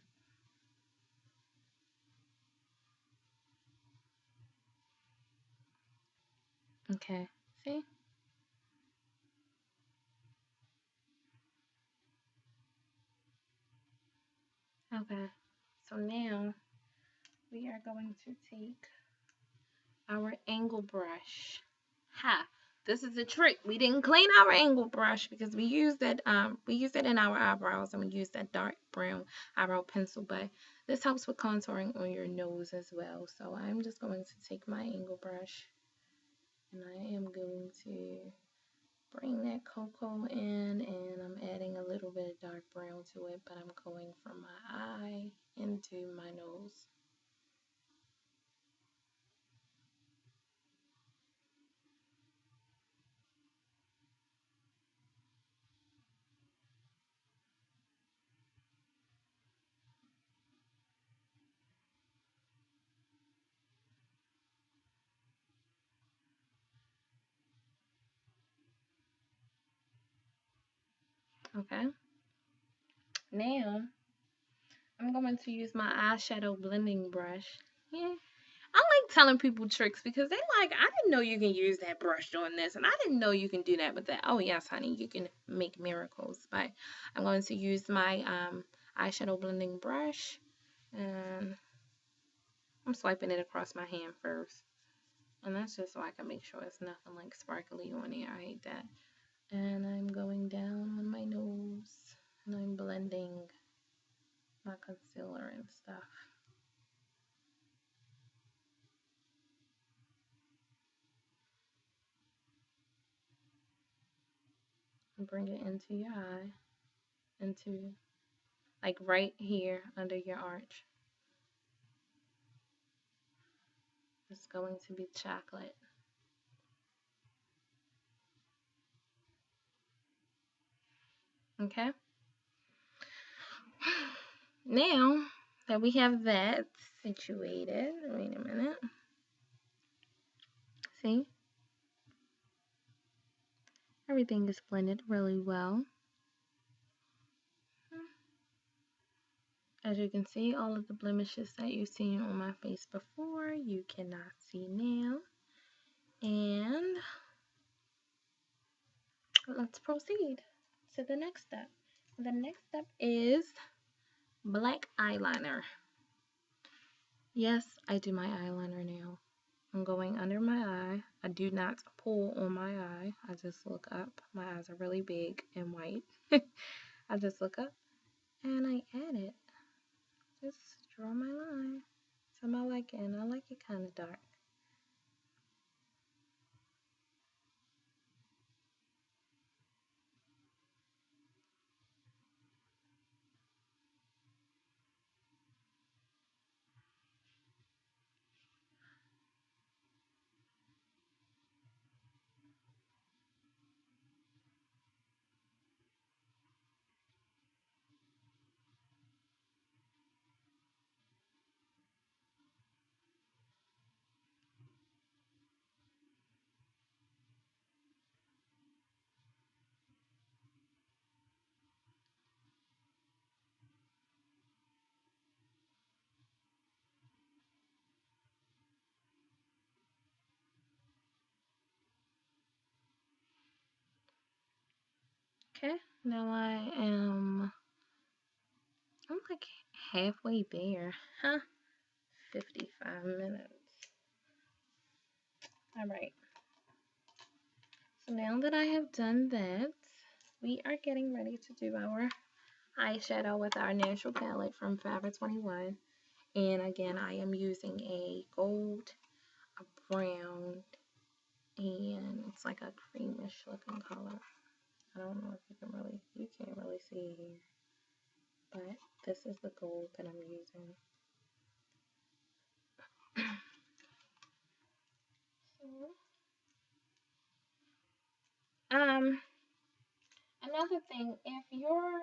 Okay. See? Okay. So now we are going to take our angle brush. Ha! This is a trick. We didn't clean our angle brush because we used it in our eyebrows and we used that dark brown eyebrow pencil, but this helps with contouring on your nose as well. So I'm just going to take my angle brush and I am going to bring that cocoa in and I'm adding a little bit of dark brown to it, but I'm going from my eye into my nose. Okay. Now I'm going to use my eyeshadow blending brush. Yeah. I like telling people tricks because they like, I didn't know you can use that brush doing this, and I didn't know you can do that with that. Oh, yes, honey, you can make miracles. But I'm going to use my eyeshadow blending brush, and I'm swiping it across my hand first. And that's just so I can make sure it's nothing like sparkly on here. I hate that. And I'm going down on my nose, and I'm blending my concealer and stuff. And bring it into your eye, into like right here under your arch. It's going to be chocolate. Okay. Now that we have that situated, wait a minute. See, everything is blended really well. As you can see, all of the blemishes that you've seen on my face before, you cannot see now. And let's proceed to the next step. The next step is black eyeliner. Yes, I do my eyeliner now. I'm going under my eye. I do not pull on my eye. I just look up. My eyes are really big and white. I just look up and I add it. Just draw my line. Some I like it, and I like it kind of dark. Okay, now I'm like halfway there. Huh? 55 minutes. All right. So now that I have done that, we are getting ready to do our eyeshadow with our natural palette from Forever 21. And again, I am using a gold, a brown, and it's like a creamish looking color. I don't know if you can't really see it here, but this is the gold that I'm using. Um, Another thing, if your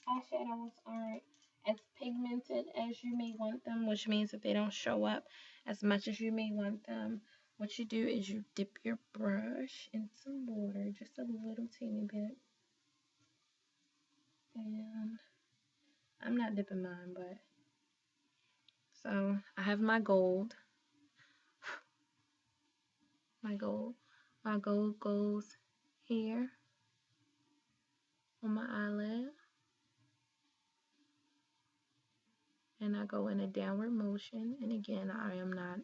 eyeshadows aren't as pigmented as you may want them, which means that they don't show up as much as you may want them, what you do is you dip your brush in some water, just a little teeny bit. And I'm not dipping mine, but so I have my gold. My gold. My gold goes here on my eyelid. And I go in a downward motion. And again, I am not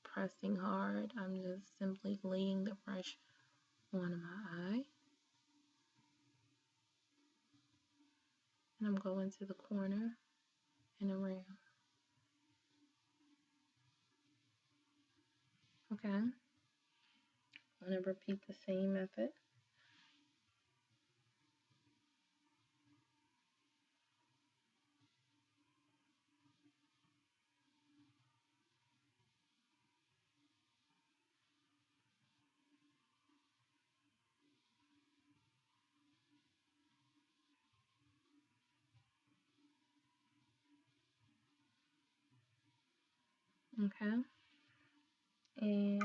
pressing hard. I'm just simply laying the brush on my eye. And I'm going to the corner and around. Okay. I'm going to repeat the same method. Okay. And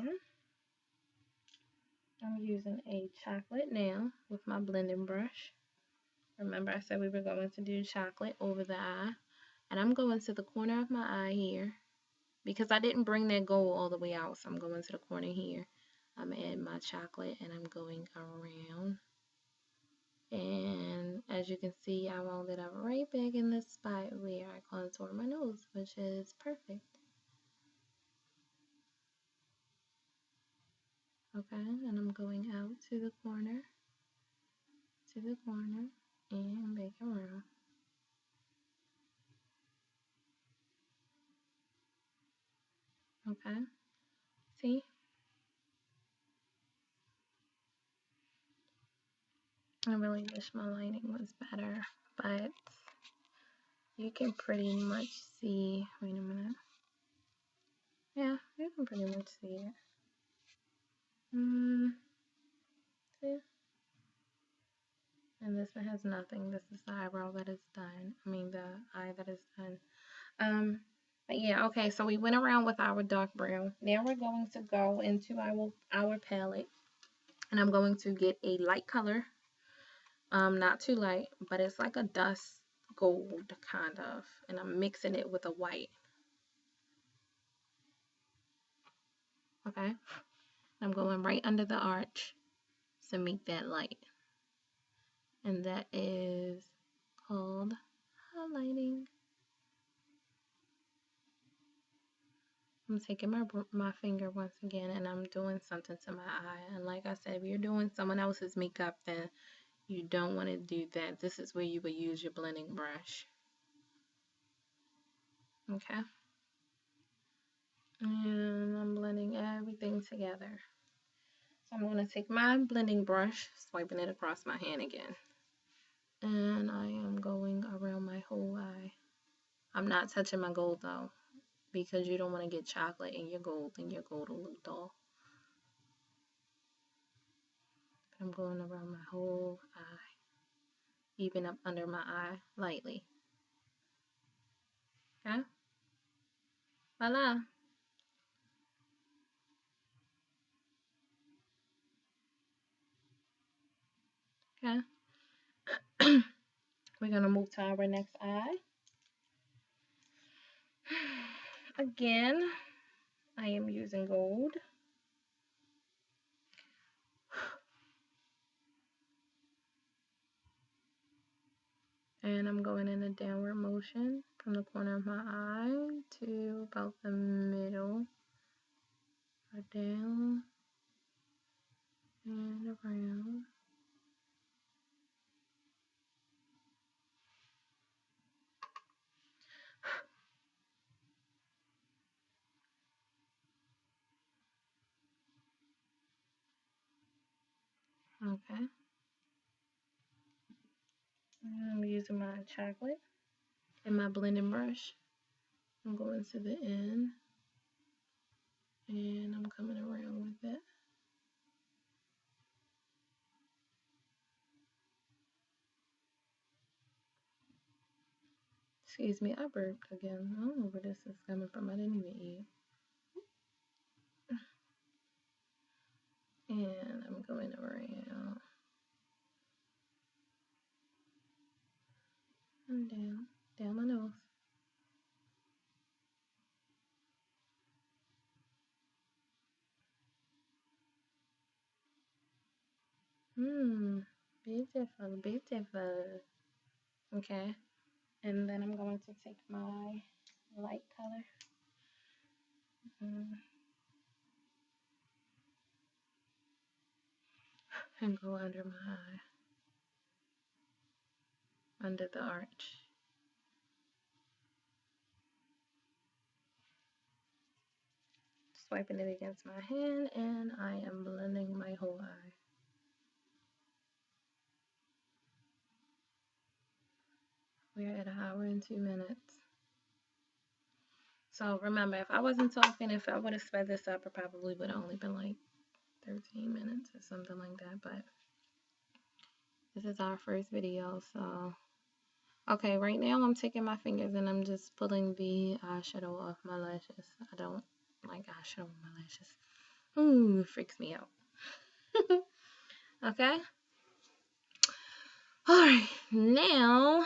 I'm using a chocolate now with my blending brush. Remember I said we were going to do chocolate over the eye. And I'm going to the corner of my eye here because I didn't bring that gold all the way out. So I'm going to the corner here. I'm adding my chocolate and I'm going around. And as you can see, I rolled it up right back in the spot where I contour my nose, which is perfect. Okay, and I'm going out to the corner, and back around. Okay, see? I really wish my lighting was better, but you can pretty much see, wait a minute. Yeah, you can pretty much see it. See? And this one has nothing. This is the eyebrow that is done. I mean, the eye that is done. But yeah, okay, so we went around with our dark brown. Now we're going to go into our palette, and I'm going to get a light color. Not too light, but it's like a dust gold kind of, and I'm mixing it with a white. Okay, I'm going right under the arch to make that light, and that is called highlighting. I'm taking my finger once again and I'm doing something to my eye. And like I said, if you're doing someone else's makeup, then you don't want to do that. This is where you would use your blending brush. Okay. And I'm blending everything together. So I'm going to take my blending brush, swiping it across my hand again. And I am going around my whole eye. I'm not touching my gold though, because you don't want to get chocolate in your gold and your gold will look dull. I'm going around my whole eye, even up under my eye lightly. Okay? Voila. Okay. We're going to move to our next eye. Again, I am using gold. And I'm going in a downward motion from the corner of my eye to about the middle, or down and around. Okay. And I'm using my chocolate and my blending brush. I'm going to the end and I'm coming around with it. Excuse me, I burped again. I don't know where this is coming from. I didn't even eat. And I'm going around and down my nose. Beautiful, beautiful. Okay, and then I'm going to take my light color and go under my eye, under the arch. Swiping it against my hand, and I am blending my whole eye. We're at 1 hour and 2 minutes. So remember, if I wasn't talking, if I would have sped this up, it probably would have only been like 13 minutes or something like that. But this is our first video, so okay, right now I'm taking my fingers and I'm just pulling the eyeshadow off my lashes. I don't like eyeshadow on my lashes. Ooh, it freaks me out. Okay. Alright, now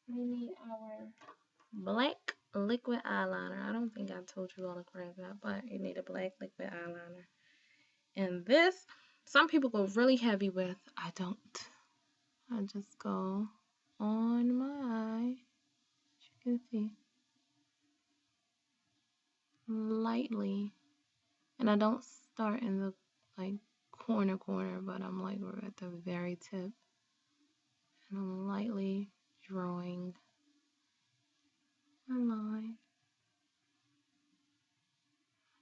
we need our black liquid eyeliner. I don't think I told you all the crap about, but you need a black liquid eyeliner. And this, some people go really heavy with. I don't. I just go on my eye, as you can see, lightly. And I don't start in the like corner, but I'm like we're at the very tip. And I'm lightly drawing a line.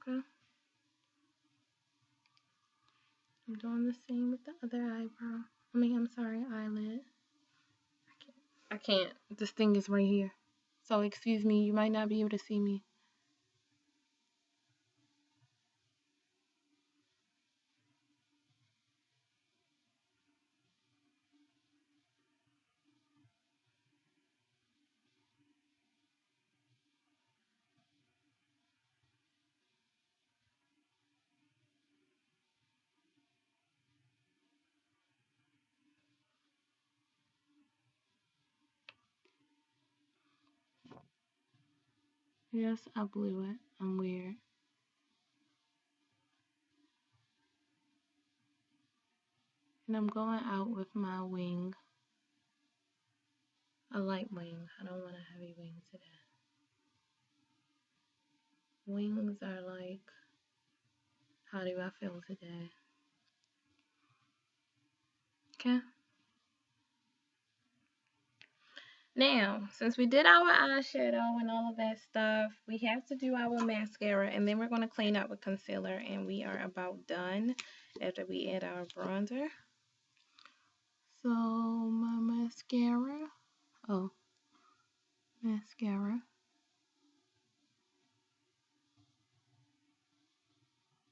Okay. I'm doing the same with the other eyebrow. I'm sorry, eyelid. I can't. This thing is right here. So excuse me, you might not be able to see me. Yes, I blew it. I'm weird. And I'm going out with my wing. A light wing. I don't want a heavy wing today. Wings are like, how do I feel today? Okay. Now, since we did our eyeshadow and all of that stuff, we have to do our mascara, and then we're going to clean up with concealer, and we are about done after we add our bronzer. So, my mascara. Oh, mascara.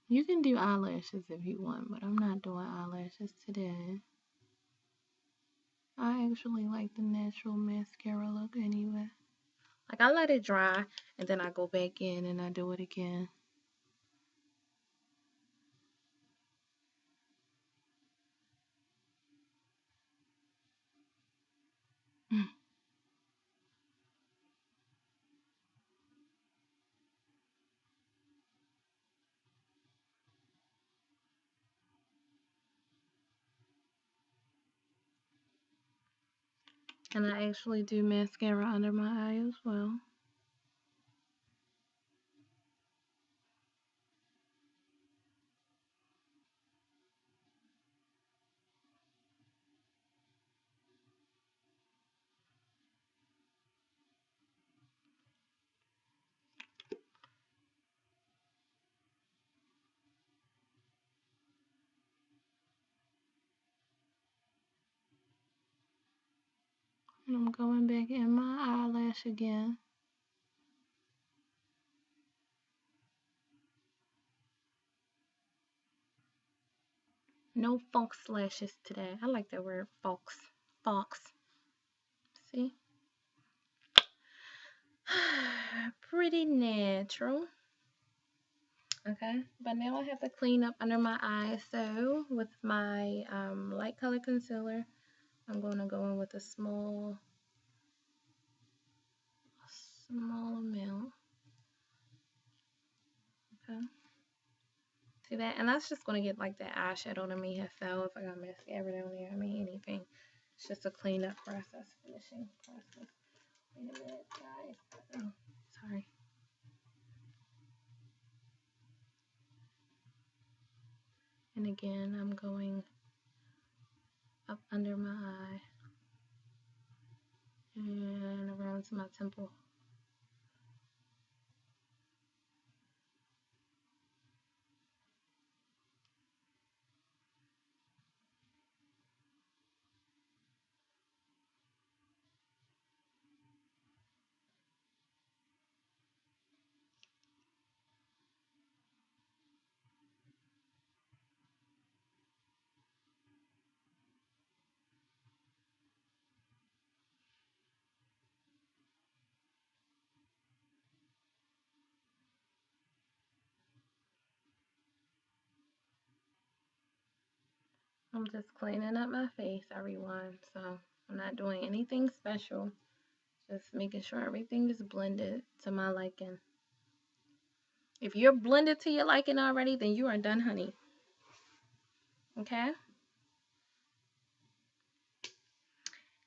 You can do eyelashes if you want, but I'm not doing eyelashes today. I actually like the natural mascara look anyway. Like, I let it dry, and then I go back in and I do it again. And I actually do mascara under my eye as well. And I'm going back in my eyelash again. No fox lashes today. I like that word, fox. Fox. See? Pretty natural. Okay, but now I have to clean up under my eyes. So with my light color concealer, I'm going to go in with a small amount. Okay, see that? And that's just going to get like that eyeshadow that may have fell if I got mascara down there. I mean, anything. It's just a cleanup process, finishing process. Wait a minute, guys. Oh, sorry. And again, I'm going up under my eye and around to my temple. I'm just cleaning up my face, everyone. So I'm not doing anything special. Just making sure everything is blended to my liking. If you're blended to your liking already, then you are done, honey. Okay?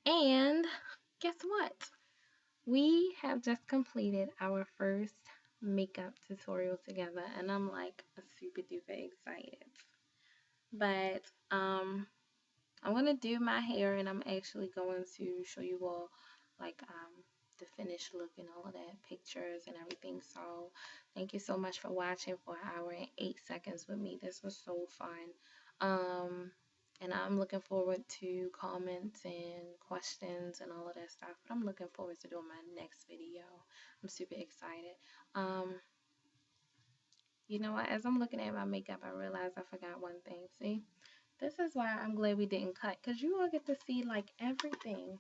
And guess what? We have just completed our first makeup tutorial together, and I'm like super duper excited. But I'm gonna do my hair, and I'm actually going to show you all like the finished look and all of that, pictures and everything. So thank you so much for watching for an hour and 8 seconds with me. This was so fun. And I'm looking forward to comments and questions and all of that stuff. But I'm looking forward to doing my next video. I'm super excited. Um, you know what? As I'm looking at my makeup, I realized I forgot one thing. See? This is why I'm glad we didn't cut, because you all get to see like everything.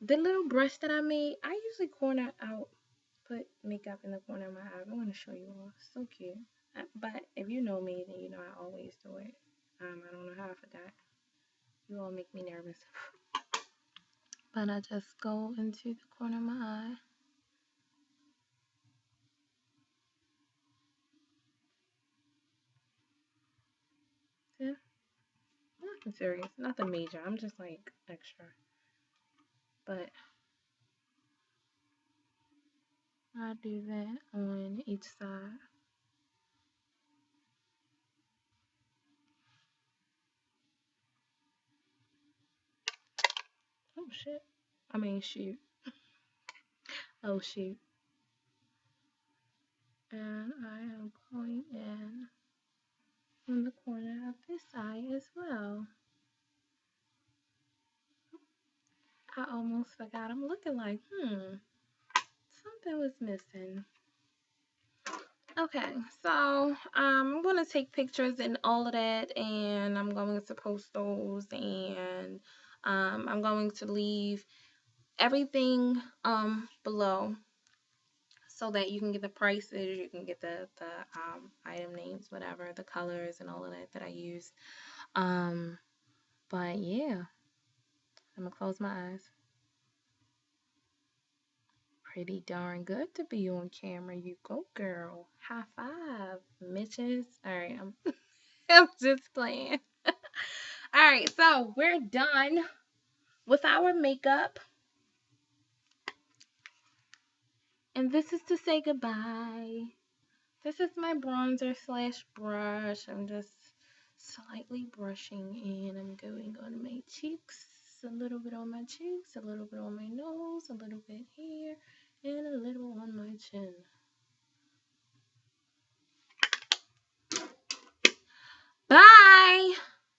The little brush that I made, I usually corner out, put makeup in the corner of my eye. I'm going to show you all. So cute. But if you know me, then you know I always do it. I don't know how I forgot. You all make me nervous. But I just go into the corner of my eye. Yeah, nothing serious, nothing major. I'm just like extra. But I do that on each side. Oh shit. I mean, shoot. Oh shoot. And I am going in the corner of this eye as well. I almost forgot. I'm looking like, something was missing. Okay, so I'm going to take pictures and all of that, and I'm going to post those, and I'm going to leave everything below so that you can get the prices, you can get the item names, whatever, the colors and all of that that I use. But yeah, I'm gonna close my eyes. Pretty darn good to be on camera. You go, girl. High five, Mitches. All right, I'm I'm just playing. All right, so we're done with our makeup. And this is to say goodbye. This is my bronzer slash brush. I'm just slightly brushing in. I'm going on my cheeks, a little bit on my cheeks, a little bit on my nose, a little bit here, and a little on my chin.